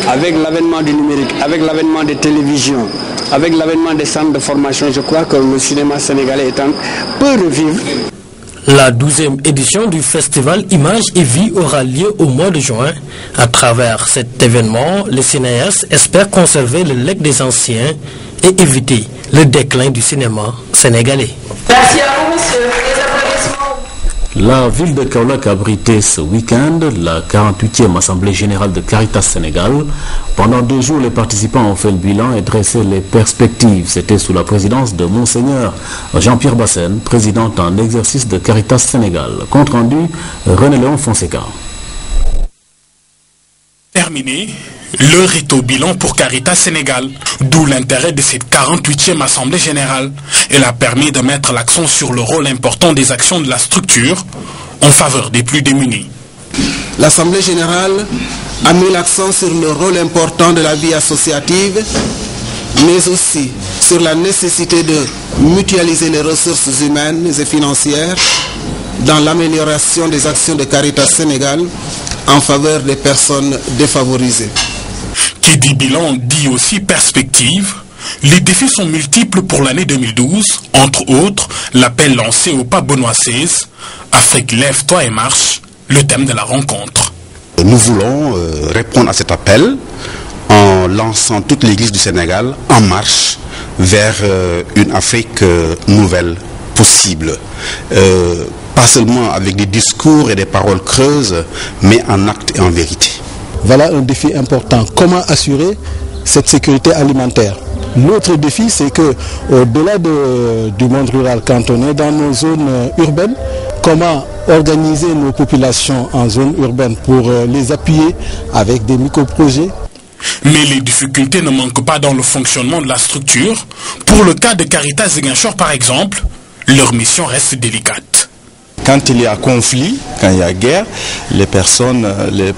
avec l'avènement du numérique, avec l'avènement des télévisions, avec l'avènement des centres de formation, je crois que le cinéma sénégalais peut revivre. La 12e édition du festival Images et Vie aura lieu au mois de juin. À travers cet événement, les cinéastes espèrent conserver le legs des anciens et éviter le déclin du cinéma sénégalais. Merci à vous, monsieur. Les applaudissements. La ville de Kaolack a abrité ce week-end la 48e Assemblée Générale de Caritas Sénégal. Pendant 2 jours, les participants ont fait le bilan et dressé les perspectives. C'était sous la présidence de Monseigneur Jean-Pierre Bassène, président en exercice de Caritas Sénégal. Compte rendu, René-Léon Fonseca. Terminé, l'heure est au bilan pour Caritas Sénégal, d'où l'intérêt de cette 48e Assemblée Générale. Elle a permis de mettre l'accent sur le rôle important des actions de la structure en faveur des plus démunis. L'Assemblée Générale a mis l'accent sur le rôle important de la vie associative, mais aussi sur la nécessité de mutualiser les ressources humaines et financières dans l'amélioration des actions de Caritas Sénégal en faveur des personnes défavorisées. Qui dit bilan dit aussi perspective. Les défis sont multiples pour l'année 2012, entre autres l'appel lancé au pape Benoît XVI, Afrique lève-toi et marche, le thème de la rencontre. Nous voulons répondre à cet appel en lançant toute l'Église du Sénégal en marche vers une Afrique nouvelle possible. Pas seulement avec des discours et des paroles creuses, mais en actes et en vérité. Voilà un défi important. Comment assurer cette sécurité alimentaire? L'autre défi, c'est que au-delà du monde rural, quand on est dans nos zones urbaines, comment organiser nos populations en zone urbaine pour les appuyer avec des micro-projets. Mais les difficultés ne manquent pas dans le fonctionnement de la structure. Pour le cas de Caritas Ziguinchor par exemple, leur mission reste délicate. Quand il y a conflit, quand il y a guerre, les personnes les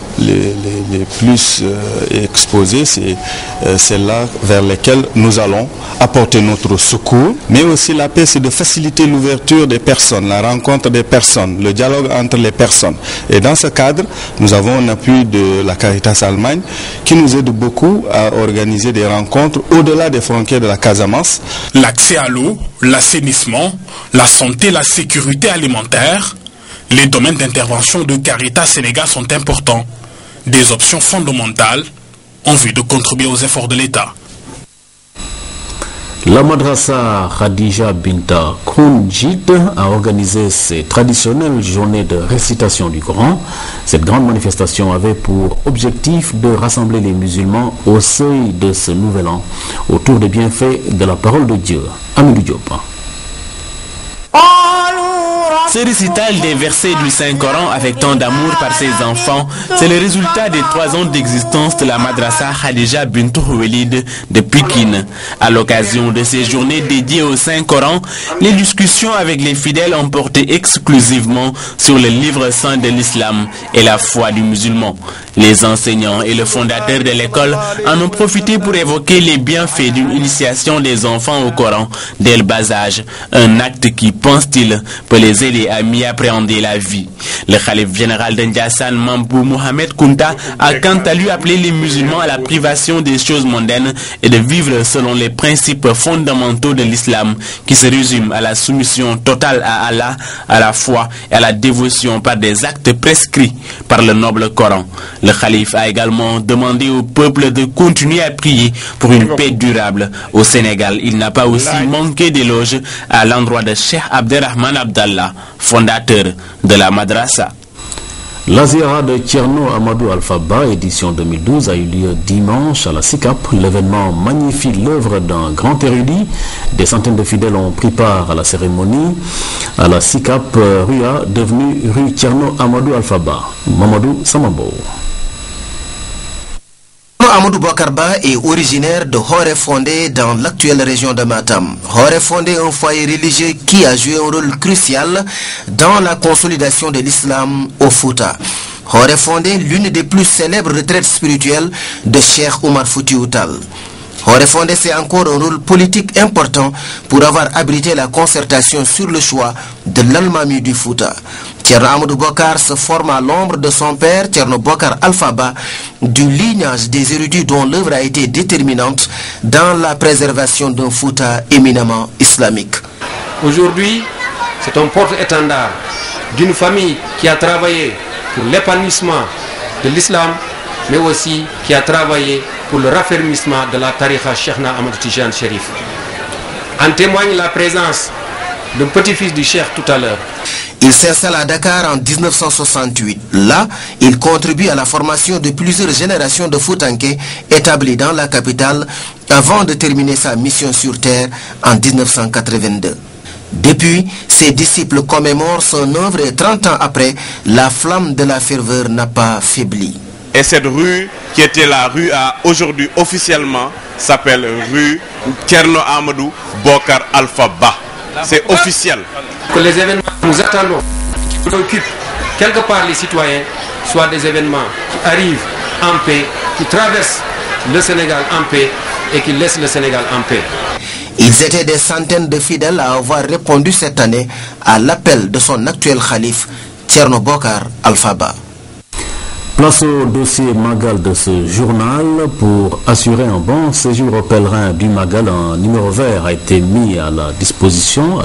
plus exposées, c'est celles-là vers lesquelles nous allons apporter notre secours. Mais aussi la paix, c'est de faciliter l'ouverture des personnes, la rencontre des personnes, le dialogue entre les personnes. Et dans ce cadre, nous avons un appui de la Caritas Allemagne qui nous aide beaucoup à organiser des rencontres au-delà des frontières de la Casamance. L'accès à l'eau, l'assainissement, la santé, la sécurité alimentaire, les domaines d'intervention de Caritas Sénégal sont importants, des options fondamentales en vue de contribuer aux efforts de l'État. La madrasa Khadija Binta Krounjit a organisé ses traditionnelles journées de récitation du Coran. Cette grande manifestation avait pour objectif de rassembler les musulmans au seuil de ce nouvel an autour des bienfaits de la parole de Dieu. Amidou Diop. Ce récital des versets du Saint-Coran avec tant d'amour par ses enfants, c'est le résultat des 3 ans d'existence de la madrasa Khadija Bintou Khuwailid de Pikine. À l'occasion de ces journées dédiées au Saint-Coran, les discussions avec les fidèles ont porté exclusivement sur le livre saint de l'islam et la foi du musulman. Les enseignants et le fondateur de l'école en ont profité pour évoquer les bienfaits d'une initiation des enfants au Coran dès le bas âge, un acte qui, pense-t-il, peut les aider à mieux appréhender la vie. Le Khalif général d'Indiassan, Mambou Mohamed Kunta, a quant à lui appelé les musulmans à la privation des choses mondaines et de vivre selon les principes fondamentaux de l'islam qui se résument à la soumission totale à Allah, à la foi et à la dévotion par des actes prescrits par le noble Coran. Le Khalif a également demandé au peuple de continuer à prier pour une paix durable. Au Sénégal, il n'a pas aussi manqué d'éloges à l'endroit de Cheikh Abderrahman Abdallah, fondateur de la madrasa. La Ziyara de Thierno Amadou Alpha-Ba, édition 2012, a eu lieu dimanche à la SICAP. L'événement magnifie l'œuvre d'un grand érudit. Des centaines de fidèles ont pris part à la cérémonie à la SICAP Rua, devenue rue Thierno Amadou Alpha-Ba. Mamadou Samambo. Amadou Bokarba est originaire de Horé Fondé dans l'actuelle région de Matam. Horé Fondé est un foyer religieux qui a joué un rôle crucial dans la consolidation de l'islam au Fouta. Horé Fondé, l'une des plus célèbres retraites spirituelles de Cheikh Omar Foutiyou Tall. Horé Fondé, c'est encore un rôle politique important pour avoir abrité la concertation sur le choix de l'Almami du Fouta. Thierno Amadou Bokar se forme à l'ombre de son père, Thierno Bokar Alpha-Ba, du lignage des érudits dont l'œuvre a été déterminante dans la préservation d'un Fouta éminemment islamique. Aujourd'hui, c'est un porte-étendard d'une famille qui a travaillé pour l'épanouissement de l'islam, mais aussi qui a travaillé pour le raffermissement de la tariqa Cheikhna Ahmad Tijan Sherif. En témoigne la présence d'un petit-fils du Cheikh tout à l'heure. Il s'installe à Dakar en 1968. Là, il contribue à la formation de plusieurs générations de Foutanké établis dans la capitale avant de terminer sa mission sur terre en 1982. Depuis, ses disciples commémorent son œuvre et 30 ans après, la flamme de la ferveur n'a pas faibli. Et cette rue, qui était la rue A, aujourd'hui officiellement, s'appelle rue Thierno Amadou Bokar Alpha-Ba. C'est officiel. Que les événements que nous attendons, qui préoccupent quelque part les citoyens, soient des événements qui arrivent en paix, qui traversent le Sénégal en paix et qui laissent le Sénégal en paix. Ils étaient des centaines de fidèles à avoir répondu cette année à l'appel de son actuel calife, Thierno Bokar Alpha-Ba. Place au dossier Magal de ce journal. Pour assurer un bon séjour aux pèlerins du Magal, un numéro vert a été mis à leur disposition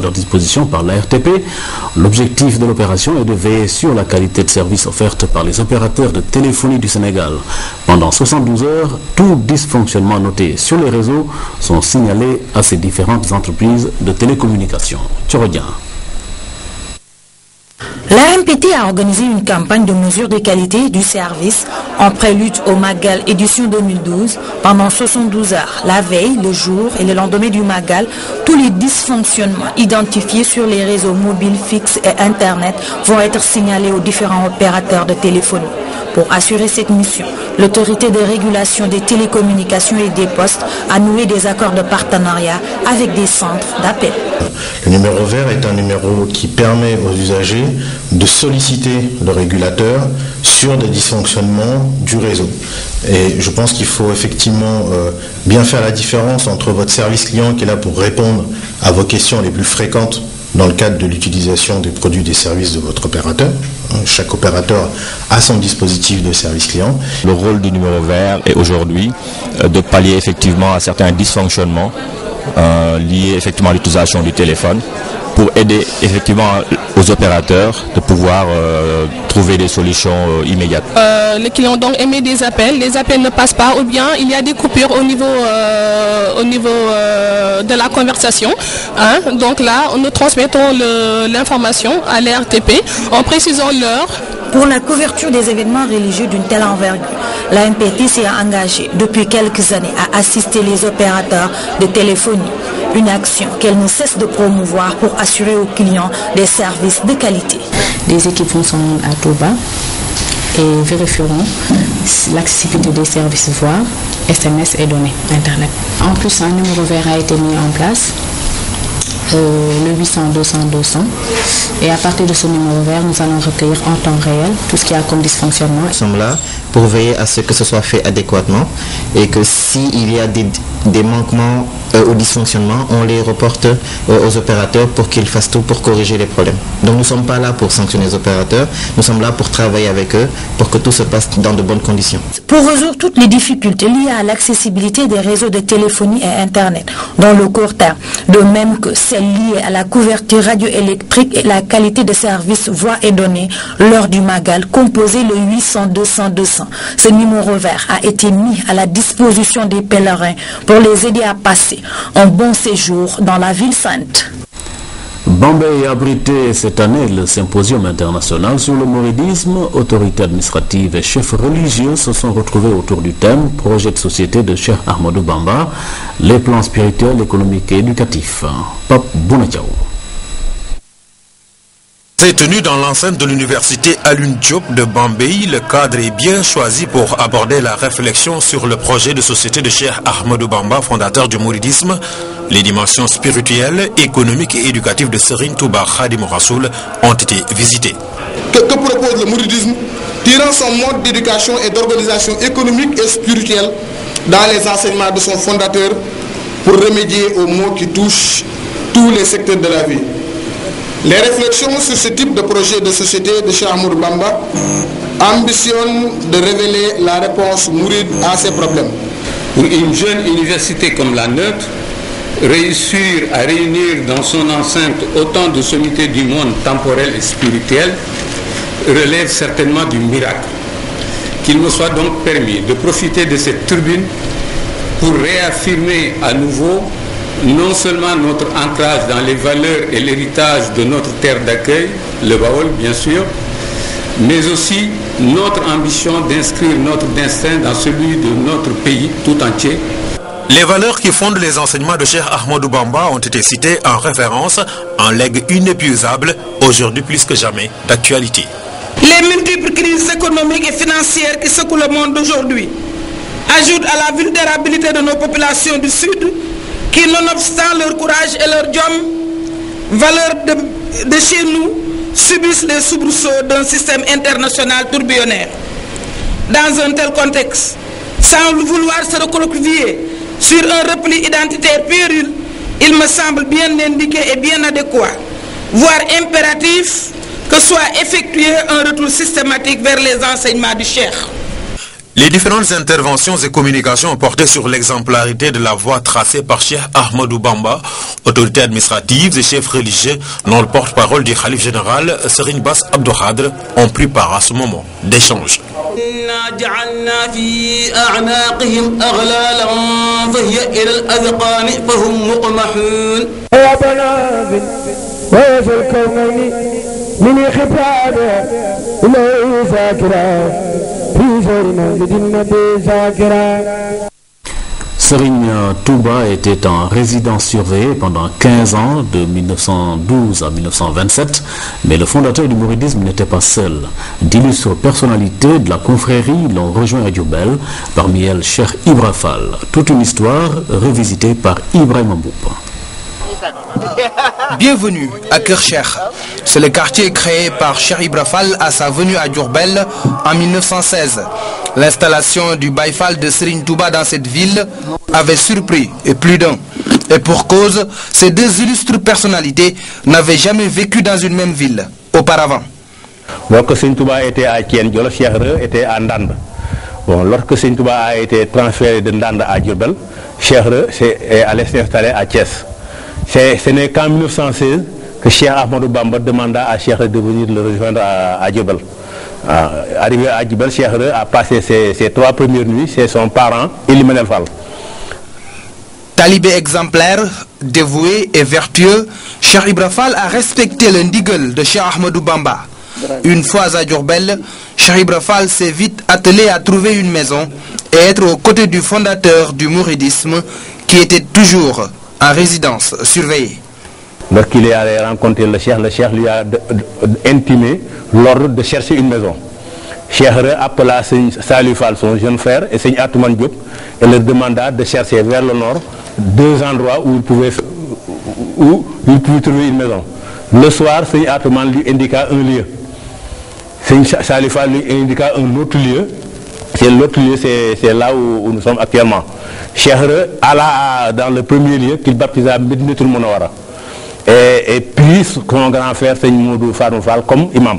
par la RTP. L'objectif de l'opération est de veiller sur la qualité de service offerte par les opérateurs de téléphonie du Sénégal. Pendant 72 heures, tout dysfonctionnement noté sur les réseaux sont signalés à ces différentes entreprises de télécommunications. Tchorodien. La MPT a organisé une campagne de mesure de qualité du service en prélude au Magal édition 2012 pendant 72 heures. La veille, le jour et le lendemain du Magal, tous les dysfonctionnements identifiés sur les réseaux mobiles fixes et Internet vont être signalés aux différents opérateurs de téléphonie. Pour assurer cette mission, l'autorité de régulation des télécommunications et des postes a noué des accords de partenariat avec des centres d'appel. Le numéro vert est un numéro qui permet aux usagers de solliciter le régulateur sur des dysfonctionnements du réseau. Et je pense qu'il faut effectivement bien faire la différence entre votre service client qui est là pour répondre à vos questions les plus fréquentes dans le cadre de l'utilisation des produits et des services de votre opérateur. Chaque opérateur a son dispositif de service client. Le rôle du numéro vert est aujourd'hui de pallier effectivement à certains dysfonctionnements liés effectivement à l'utilisation du téléphone pour aider effectivement aux opérateurs de pouvoir trouver des solutions immédiates. Les clients donc émettent des appels, les appels ne passent pas ou bien il y a des coupures au niveau de la conversation. Hein. Donc là, nous transmettons l'information à l'RTP en précisant l'heure. Pour la couverture des événements religieux d'une telle envergure, la MPT s'est engagée depuis quelques années à assister les opérateurs de téléphonie. Une action qu'elle ne cesse de promouvoir pour assurer aux clients des services de qualité. Des équipes vont s'en rendre à Touba et vérifieront l'accessibilité des services voix, SMS et données Internet. En plus, un numéro vert a été mis en place, le 800-200-200. Et à partir de ce numéro vert, nous allons recueillir en temps réel tout ce qu'il y a comme dysfonctionnement. Nous sommes là pour veiller à ce que ce soit fait adéquatement et que s'il y a des manquements ou dysfonctionnements, on les reporte aux opérateurs pour qu'ils fassent tout pour corriger les problèmes. Donc nous ne sommes pas là pour sanctionner les opérateurs, nous sommes là pour travailler avec eux pour que tout se passe dans de bonnes conditions. Pour résoudre toutes les difficultés liées à l'accessibilité des réseaux de téléphonie et Internet dans le court terme, de même que celles liées à la couverture radioélectrique et la qualité de service voix et données lors du Magal, composé le 800-200-200. Ce numéro vert a été mis à la disposition des pèlerins pour les aider à passer un bon séjour dans la ville sainte. Bambey a abrité cette année le symposium international sur le mouridisme. Autorités administratives et chefs religieux se sont retrouvés autour du thème projet de société de Cheikh Ahmadou Bamba, les plans spirituels, économiques et éducatifs. Pape Bounatiao. C'est tenu dans l'enceinte de l'université Alioune Diop de Bambey. Le cadre est bien choisi pour aborder la réflexion sur le projet de société de Cheikh Ahmadou Bamba, fondateur du mouridisme. Les dimensions spirituelles, économiques et éducatives de Serigne Touba Khadim Rassoul ont été visitées. Que propose le mouridisme, tirant son mode d'éducation et d'organisation économique et spirituelle dans les enseignements de son fondateur pour remédier aux maux qui touchent tous les secteurs de la vie. Les réflexions sur ce type de projet de société de Cheikh Ahmadou Bamba ambitionnent de révéler la réponse mouride à ces problèmes. Pour une jeune université comme la nôtre, réussir à réunir dans son enceinte autant de sommités du monde temporel et spirituel relève certainement du miracle. Qu'il me soit donc permis de profiter de cette tribune pour réaffirmer à nouveau non seulement notre ancrage dans les valeurs et l'héritage de notre terre d'accueil, le Baol bien sûr, mais aussi notre ambition d'inscrire notre destin dans celui de notre pays tout entier. Les valeurs qui fondent les enseignements de Cheikh Ahmadou Bamba ont été citées en référence, un legs inépuisable, aujourd'hui plus que jamais d'actualité. Les multiples crises économiques et financières qui secouent le monde d'aujourd'hui ajoutent à la vulnérabilité de nos populations du Sud qui, nonobstant leur courage et leur diom, valeurs de chez nous, subissent les soubresauts d'un système international tourbillonnaire. Dans un tel contexte, sans vouloir se recroqueviller sur un repli identitaire péril, il me semble bien indiqué et bien adéquat, voire impératif, que soit effectué un retour systématique vers les enseignements du Cheikh. Les différentes interventions et communications ont porté sur l'exemplarité de la voie tracée par Cheikh Ahmadou Bamba. Autorités administratives et chefs religieux, dont le porte-parole du Khalif général, Serigne Bass Abdou Khadre, ont pris part à ce moment d'échange. Serigne Touba était en résidence surveillée pendant 15 ans, de 1912 à 1927, mais le fondateur du mouridisme n'était pas seul. D'illustres personnalités de la confrérie l'ont rejoint à Diourbel, parmi elles Cheikh Ibra Fall. Toute une histoire revisitée par Ibrahim Mboup. Bienvenue à Kircher. C'est le quartier créé par Cheikh Ibra Fall à sa venue à Diourbel en 1916. L'installation du Baye Fall de Serigne Touba dans cette ville avait surpris et plus d'un. Et pour cause, ces deux illustres personnalités n'avaient jamais vécu dans une même ville auparavant. Lorsque Serigne Touba était à Thiène, Cheikh Ibra était à Ndande. Bon, lorsque Serigne Touba a été transféré de Ndande à Diourbel, Cheikh Ibra est allé s'installer à Thiès. Ce n'est qu'en 1916 que Cheikh Ahmadou Bamba demanda à Cheikh de venir le rejoindre à Diourbel. Arrivé à Diourbel, Cheikh a passé ses 3 premières nuits chez son parent, Elimanel Fall. Talibé exemplaire, dévoué et vertueux, Cheikh Ibra Fall a respecté le ndigal de Cheikh Ahmadou Bamba. Une fois à Diourbel, Cheikh Ibra Fall s'est vite attelé à trouver une maison et être aux côtés du fondateur du mouridisme qui était toujours en résidence surveillée. Lorsqu'il est allé rencontrer le Cheikh lui a intimé l'ordre de chercher une maison. Cheikh appela Salih Fall, son jeune frère, et Seigne Atoumane Diop, et leur demanda de chercher vers le nord 2 endroits où il pouvait trouver une maison. Le soir, Seigne Atoumane lui indiqua un lieu. Seigne Salih Fall lui indiqua un autre lieu. L'autre lieu, c'est là où nous sommes actuellement. Cheikh alla dans le premier lieu qu'il baptisa Médinatoul Mounawara. Et puis son grand frère, Seigne Moudou Farouk Fall, comme imam.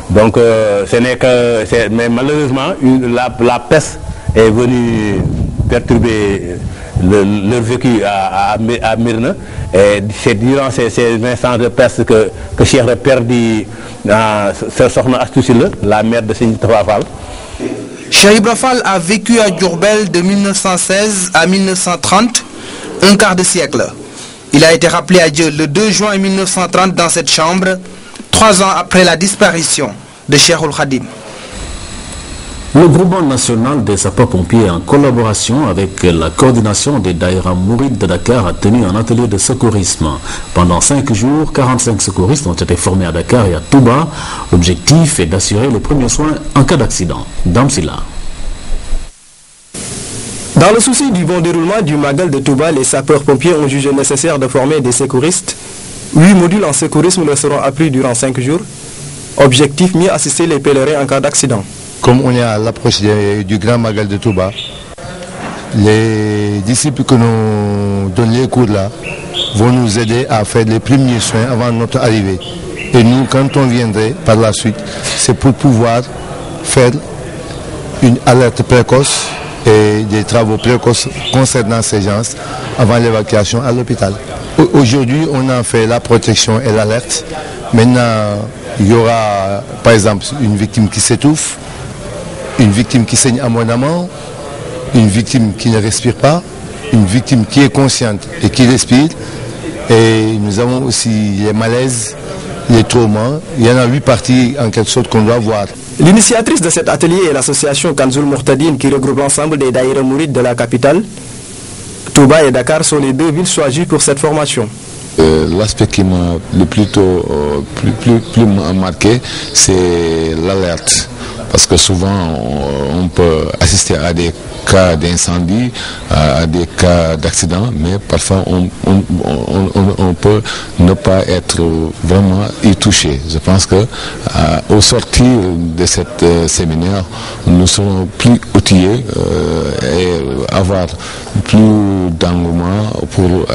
Donc ce n'est que... Mais malheureusement, la peste est venue perturber leur vécu à Myrne. Et c'est durant ces instants de peste que Cheikh perdit Sokhna Astou Sylla, la mère de Seigne Tafa Fall. Cheikh Ibra Fall a vécu à Diourbel de 1916 à 1930, un quart de siècle. Il a été rappelé à Dieu le 2 juin 1930 dans cette chambre, 3 ans après la disparition de Cheikhoul Khadim. Le groupement national des sapeurs-pompiers, en collaboration avec la coordination des Daïra Mourides de Dakar, a tenu un atelier de secourisme. Pendant 5 jours, 45 secouristes ont été formés à Dakar et à Touba. L'objectif est d'assurer les premiers soins en cas d'accident. Damsila. Dans le souci du bon déroulement du Magal de Touba, les sapeurs-pompiers ont jugé nécessaire de former des secouristes. 8 modules en secourisme leur seront appris durant 5 jours. Objectif, mieux assister les pèlerins en cas d'accident. Comme on est à l'approche du grand Magal de Touba, les disciples que nous donnent les cours là vont nous aider à faire les premiers soins avant notre arrivée. Et nous, quand on viendrait par la suite, c'est pour pouvoir faire une alerte précoce et des travaux précoces concernant ces gens avant l'évacuation à l'hôpital. Aujourd'hui, on a fait la protection et l'alerte. Maintenant, il y aura par exemple une victime qui s'étouffe, une victime qui saigne abondamment, une victime qui ne respire pas, une victime qui est consciente et qui respire. Et nous avons aussi les malaises, les traumas. Il y en a 8 parties en quelque sorte qu'on doit voir. L'initiatrice de cet atelier est l'association Kanzoul Mourtadine qui regroupe l'ensemble des Daïra Mourides de la capitale. Touba et Dakar sont les 2 villes choisies pour cette formation. L'aspect qui m'a le plus marqué, c'est l'alerte. Parce que souvent, on peut assister à des cas d'incendie, à des cas d'accident, mais parfois on peut ne pas être vraiment y touché. Je pense que au sortir de cette séminaire, nous serons plus outillés et avoir plus d'engouement pour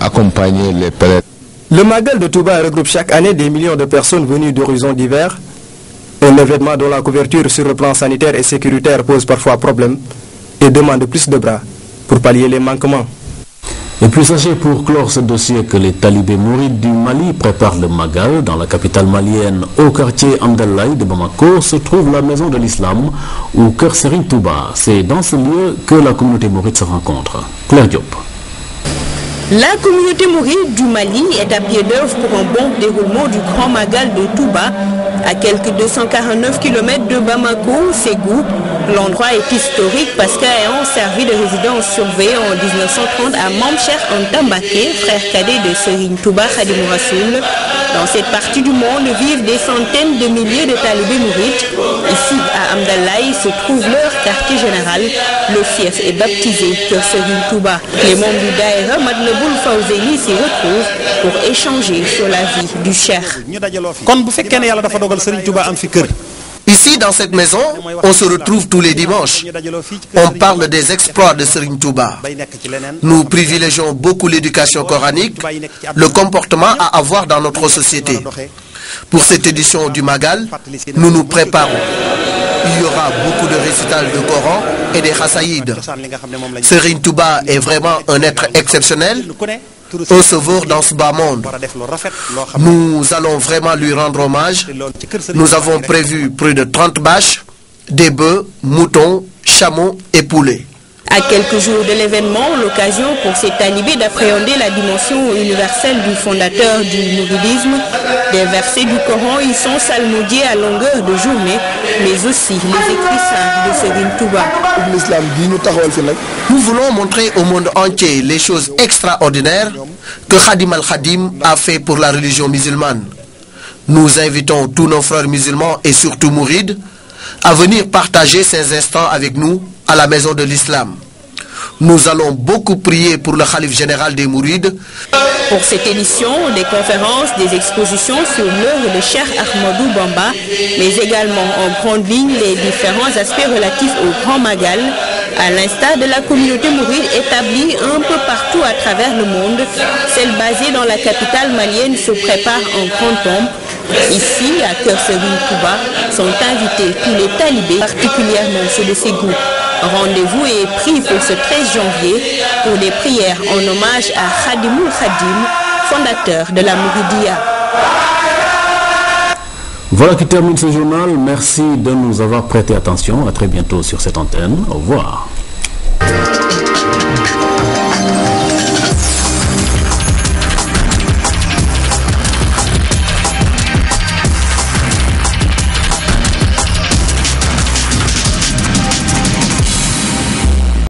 accompagner les pèlerins. Le Magal de Touba regroupe chaque année des millions de personnes venues d'horizons divers. Un événement dont la couverture sur le plan sanitaire et sécuritaire pose parfois problème et demande plus de bras pour pallier les manquements. Et puis sachez pour clore ce dossier que les talibés mourides du Mali préparent le Magal. Dans la capitale malienne, au quartier Amdallaï de Bamako, se trouve la maison de l'islam ou Kër Serigne Touba. C'est dans ce lieu que la communauté mouride se rencontre. Claire Diop. La communauté mouride du Mali est à pied d'œuvre pour un bon déroulement du Grand Magal de Touba. À quelques 249 km de Bamako, Ségou, l'endroit est historique parce qu'ayant servi de résidence surveillée en 1930 à Mamcher Antambake, frère cadet de Serigne Touba Khadimou Rassoul. Dans cette partie du monde vivent des centaines de milliers de talibés mourides. Ici, à Amdallaï, se trouve leur quartier général. Le fief est baptisé Kër Serigne Touba. Les membres du Daïra Madlaboul Fawzeyni s'y retrouvent pour échanger sur la vie du cheikh. Ici, dans cette maison, on se retrouve tous les dimanches. On parle des exploits de Serigne Touba. Nous privilégions beaucoup l'éducation coranique, le comportement à avoir dans notre société. Pour cette édition du Magal, nous nous préparons. Il y aura beaucoup de récitals de Coran et des Khassaïdes. Serigne Touba est vraiment un être exceptionnel, un sauveur dans ce bas monde. Nous allons vraiment lui rendre hommage. Nous avons prévu plus de 30 bâches, des bœufs, moutons, chameaux et poulets. À quelques jours de l'événement, l'occasion pour ces talibés d'appréhender la dimension universelle du fondateur du mouridisme. Des versets du Coran y sont salmodiés à longueur de journée, mais aussi les écrits saints de Serigne Touba. Nous voulons montrer au monde entier les choses extraordinaires que Khadim al-Khadim a fait pour la religion musulmane. Nous invitons tous nos frères musulmans et surtout mourides à venir partager ces instants avec nous à la maison de l'islam. Nous allons beaucoup prier pour le Khalif général des Mourides. Pour cette édition, des conférences, des expositions sur l'œuvre de Cheikh Ahmadou Bamba, mais également en grande ligne les différents aspects relatifs au Grand Magal, à l'instar de la communauté mouride établie un peu partout à travers le monde. Celle basée dans la capitale malienne se prépare en grande pompe. Ici, à Kër Serigne Touba, sont invités tous les talibés, particulièrement ceux de Ségou. Rendez-vous est pris pour ce 13 janvier pour des prières en hommage à Khadimoul Khadim, fondateur de la Mouridia. Voilà qui termine ce journal. Merci de nous avoir prêté attention. À très bientôt sur cette antenne. Au revoir.